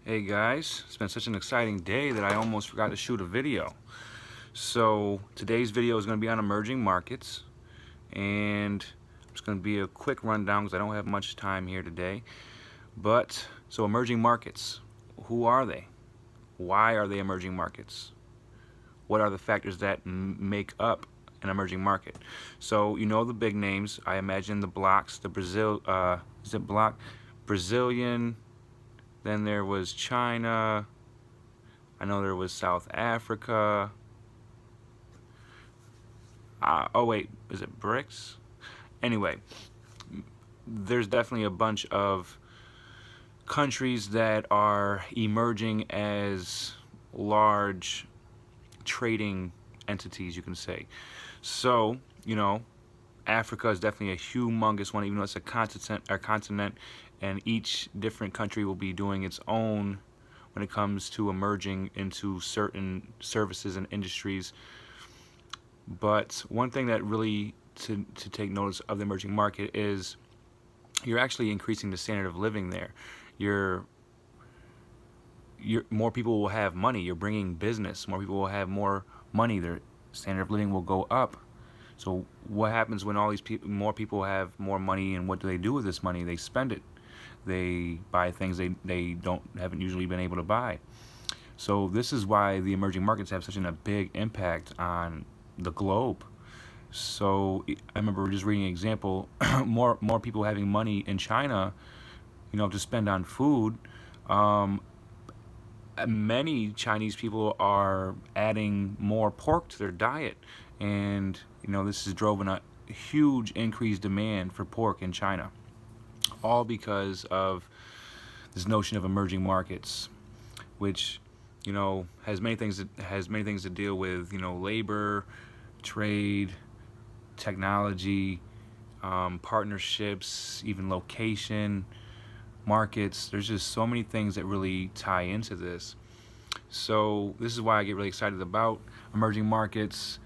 Hey guys, it's been such an exciting day that I almost forgot to shoot a video. So today's video is going to be on emerging markets, and it's going to be a quick rundown because I don't have much time here today. So emerging markets, who are they? Why are they emerging markets? What are the factors that make up an emerging market? So you know the big names. I imagine the blocks, the Brazilian. Then there was China. I know there was South Africa. Oh wait, is it BRICS? Anyway, there's definitely a bunch of countries that are emerging as large trading entities, you can say. So, Africa is definitely a humongous one, even though it's a continent, and each different country will be doing its own when it comes to emerging into certain services and industries. But one thing that really to take notice of the emerging market is you're actually increasing the standard of living there. You're more people will have money. You're bringing business. More people will have more money. Their standard of living will go up. So what happens when all these more people have more money, and what do they do with this money? They spend it. They buy things they haven't usually been able to buy. So this is why the emerging markets have such a big impact on the globe. So I remember just reading an example, more people having money in China, to spend on food. Many Chinese people are adding more pork to their diet, and this has driven a huge increased demand for pork in China, all because of this notion of emerging markets, which has many things to deal with, labor, trade, technology, partnerships, even location, markets. There's just so many things that really tie into this. So this is why I get really excited about emerging markets,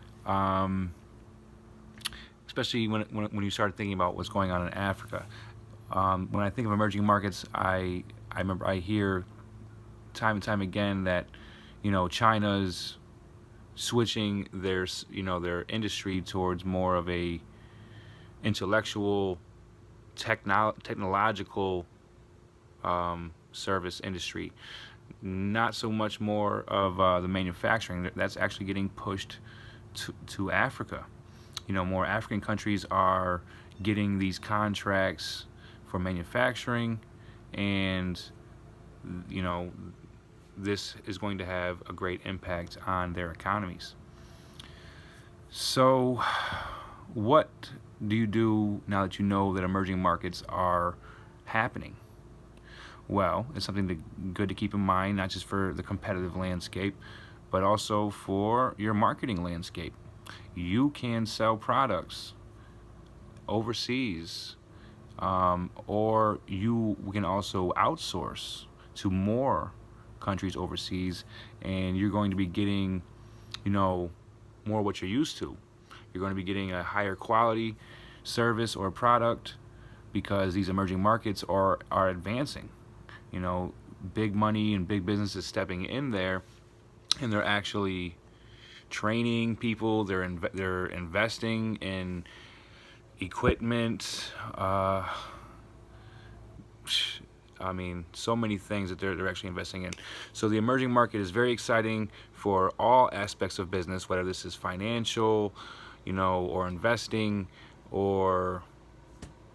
especially when you start thinking about what's going on in Africa. When I think of emerging markets, I remember I hear time and time again that China's switching their industry towards more of a intellectual, technological service industry, not so much more of the manufacturing. That's actually getting pushed to Africa. More African countries are getting these contracts for manufacturing, and this is going to have a great impact on their economies. So what do you do now that you know that emerging markets are happening? Well, it's something good to keep in mind, not just for the competitive landscape, but also for your marketing landscape. You can sell products overseas, or you can also outsource to more countries overseas, and you're going to be getting, more what you're used to. You're going to be getting a higher quality service or product because these emerging markets are advancing. Big money and big businesses stepping in there, and they're actually training people. They're investing in equipment. So many things that they're actually investing in. So the emerging market is very exciting for all aspects of business, whether this is financial, or investing, or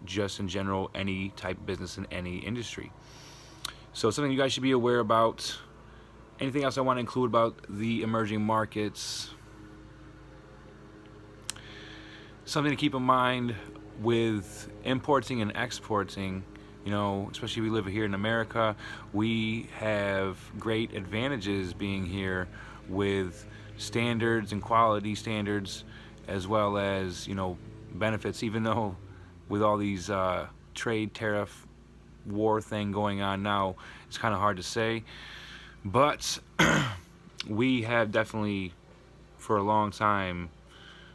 just in general, any type of business in any industry. So something you guys should be aware about. Anything else I want to include about the emerging markets? Something to keep in mind with importing and exporting, especially we live here in America, we have great advantages being here with standards and quality standards, as well as, benefits, even though with all these trade tariff war thing going on now, it's kind of hard to say. But we have definitely, for a long time,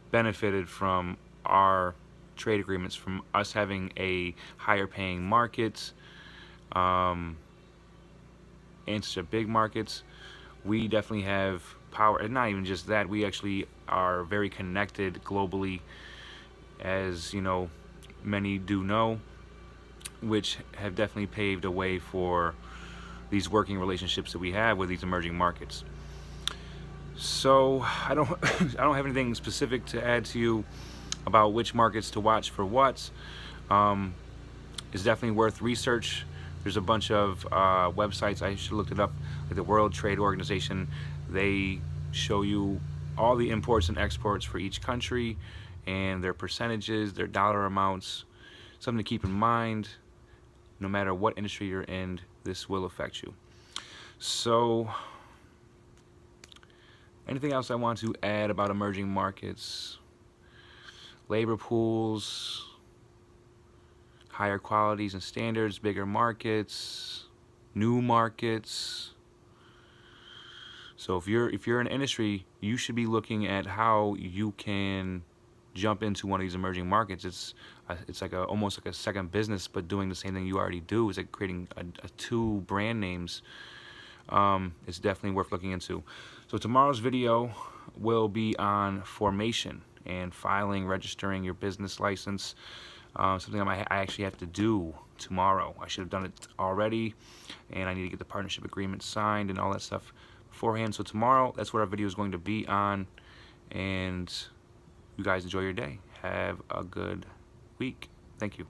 benefited from our trade agreements, from us having a higher paying market, and such big markets, we definitely have power. And not even just that, we actually are very connected globally, as you know, many do know, which have definitely paved a way for these working relationships that we have with these emerging markets. So I don't I don't have anything specific to add to you about which markets to watch for what. It's definitely worth research. There's a bunch of websites. I should have looked it up, like the World Trade Organization. They show you all the imports and exports for each country and their percentages, their dollar amounts. Something to keep in mind. No matter what industry you're in, this will affect you. So, anything else I want to add about emerging markets? Labor pools, higher qualities and standards, bigger markets, new markets. So if you're in an industry, you should be looking at how you can jump into one of these emerging markets. It's like almost like a second business, but doing the same thing you already do. It's like creating two brand names. It's definitely worth looking into. So tomorrow's video will be on formation and filing, registering your business license. Something I actually have to do tomorrow. I should have done it already, and I need to get the partnership agreement signed and all that stuff beforehand. So tomorrow, that's what our video is going to be on, and you guys enjoy your day. Have a good week. Thank you.